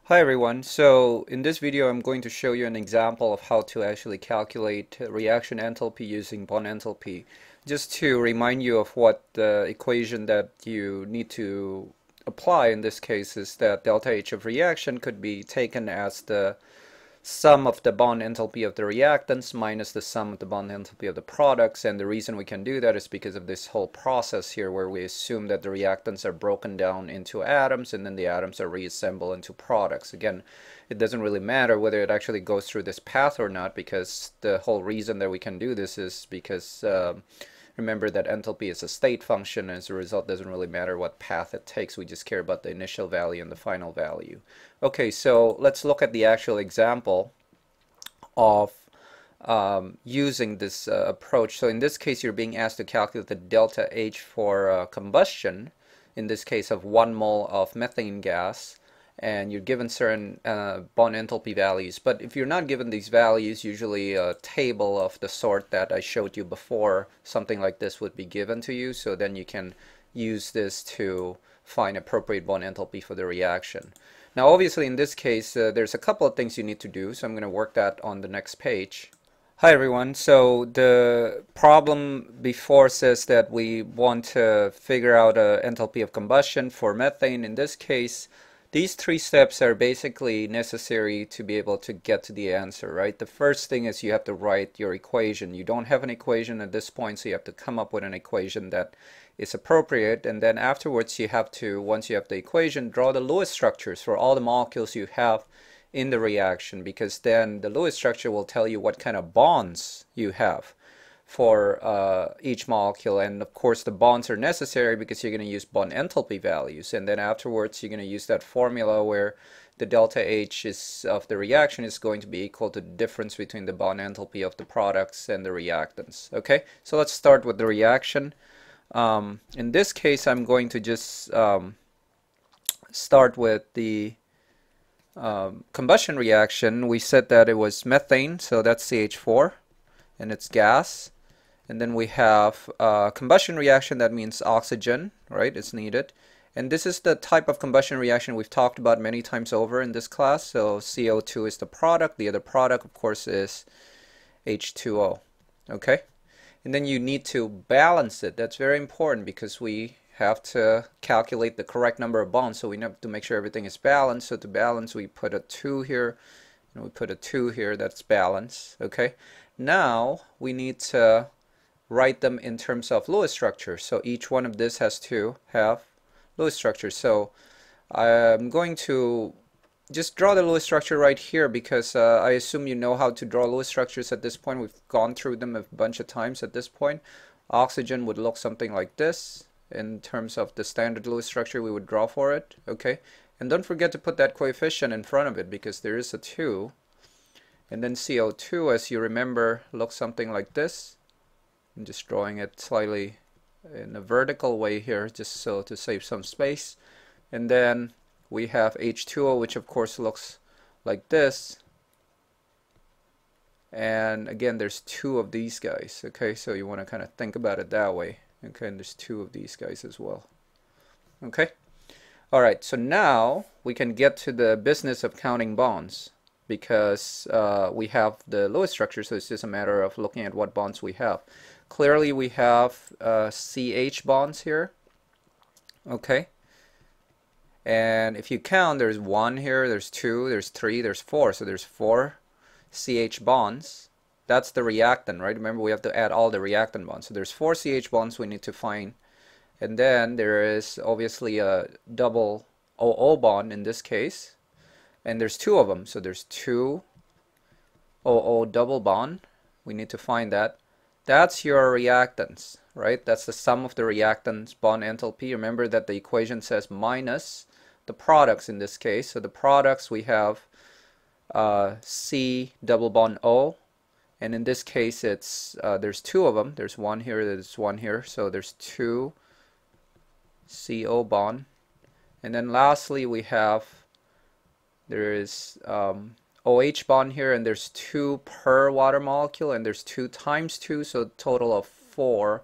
Hi everyone. So in this video I'm going to show you an example of how to actually calculate reaction enthalpy using bond enthalpy. Just to remind you of what the equation that you need to apply in this case is that delta H of reaction could be taken as the sum of the bond enthalpy of the reactants minus the sum of the bond enthalpy of the products. And the reason we can do that is because of this whole process here where we assume that the reactants are broken down into atoms and then the atoms are reassembled into products. Again, it doesn't really matter whether it actually goes through this path or not, because the whole reason that we can do this is because remember that enthalpy is a state function, and as a result it doesn't really matter what path it takes. We just care about the initial value and the final value. Okay, so let's look at the actual example of using this approach. So in this case you're being asked to calculate the delta H for combustion, in this case of 1 mole of methane gas, and you're given certain bond enthalpy values. But if you're not given these values, usually a table of the sort that I showed you before, something like this would be given to you, so then you can use this to find appropriate bond enthalpy for the reaction. Now obviously in this case there's a couple of things you need to do, so I'm going to work that on the next page. Hi everyone. So the problem before says that we want to figure out enthalpy of combustion for methane. In this case, these 3 steps are basically necessary to be able to get to the answer, right? The first thing is you have to write your equation. You don't have an equation at this point, so you have to come up with an equation that is appropriate, and then afterwards you have to, once you have the equation, draw the Lewis structures for all the molecules you have in the reaction, because then the Lewis structure will tell you what kind of bonds you have for each molecule. And of course the bonds are necessary because you're going to use bond enthalpy values, and then afterwards you're going to use that formula where the delta H is of the reaction is going to be equal to the difference between the bond enthalpy of the products and the reactants. Okay, so let's start with the reaction. In this case I'm going to just start with the combustion reaction. We said that it was methane, so that's CH4 and it's gas. And then we have combustion reaction, that means oxygen, right? It's needed. And this is the type of combustion reaction we've talked about many times over in this class. So CO2 is the product. The other product, of course, is H2O. Okay? And then you need to balance it. That's very important because we have to calculate the correct number of bonds. So we have to make sure everything is balanced. So to balance, we put a 2 here, and we put a 2 here. That's balance. Okay? Now we need to write them in terms of Lewis structure. So each one of this has to have Lewis structure. So I'm going to just draw the Lewis structure right here because I assume you know how to draw Lewis structures at this point. We've gone through them a bunch of times at this point. Oxygen would look something like this in terms of the standard Lewis structure we would draw for it. Okay, and don't forget to put that coefficient in front of it because there is a 2. And then CO2, as you remember, looks something like this. I'm just drawing it slightly in a vertical way here, just so to save some space. And then we have H2O, which of course looks like this. And again, there's 2 of these guys. Okay, so you want to kind of think about it that way. Okay, and there's 2 of these guys as well. Okay, all right. So now we can get to the business of counting bonds, because we have the Lewis structure, so it's just a matter of looking at what bonds we have. Clearly we have CH bonds here. Okay, and if you count, there's 1 here, there's 2, there's 3, there's 4, so there's 4 CH bonds. That's the reactant, right? Remember, we have to add all the reactant bonds, so there's 4 CH bonds we need to find. And then there is obviously a double OO bond in this case, and there's 2 of them, so there's 2 OO double bond. We need to find that. That's your reactants, right? That's the sum of the reactants bond enthalpy. Remember that the equation says minus the products in this case. So the products, we have C double bond O, and in this case it's there's 2 of them. There's 1 here, there's 1 here, so there's 2 CO bond. And then lastly we have, there is OH bond here, and there's 2 per water molecule, and there's 2 times 2, so a total of 4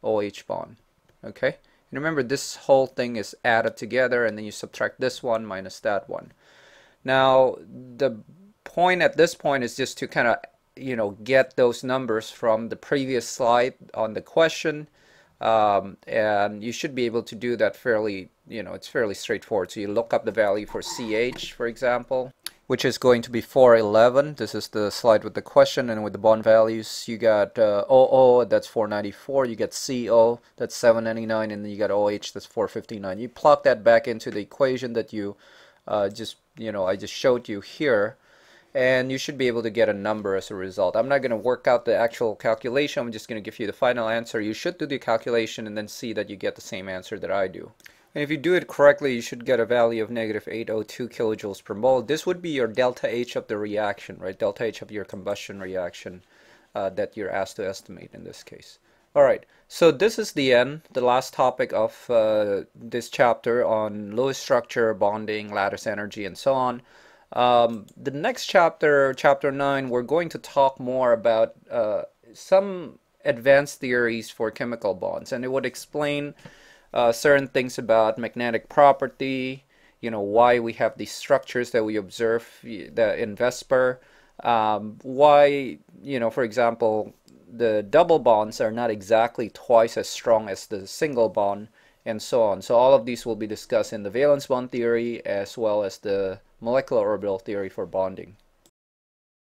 OH bond. Okay, and remember this whole thing is added together, and then you subtract this one minus that one. Now, the point at this point is just to kind of, get those numbers from the previous slide on the question. And you should be able to do that fairly, it's fairly straightforward. So you look up the value for CH, for example, which is going to be 411. This is the slide with the question, and with the bond values, you got OO, that's 494. You get CO, that's 799, and then you got OH, that's 459. You plug that back into the equation that you I just showed you here, and you should be able to get a number as a result. I'm not going to work out the actual calculation. I'm just going to give you the final answer. You should do the calculation and then see that you get the same answer that I do. And if you do it correctly, you should get a value of negative 802 kilojoules per mole. This would be your delta H of the reaction, right? Delta H of your combustion reaction that you're asked to estimate in this case. All right, so this is the end, the last topic of this chapter on Lewis structure, bonding, lattice energy, and so on. The next chapter, chapter 9, we're going to talk more about some advanced theories for chemical bonds, and it would explain certain things about magnetic property, why we have these structures that we observe in VSEPR, why, for example, the double bonds are not exactly twice as strong as the single bond, and so on. So all of these will be discussed in the valence bond theory as well as the molecular orbital theory for bonding.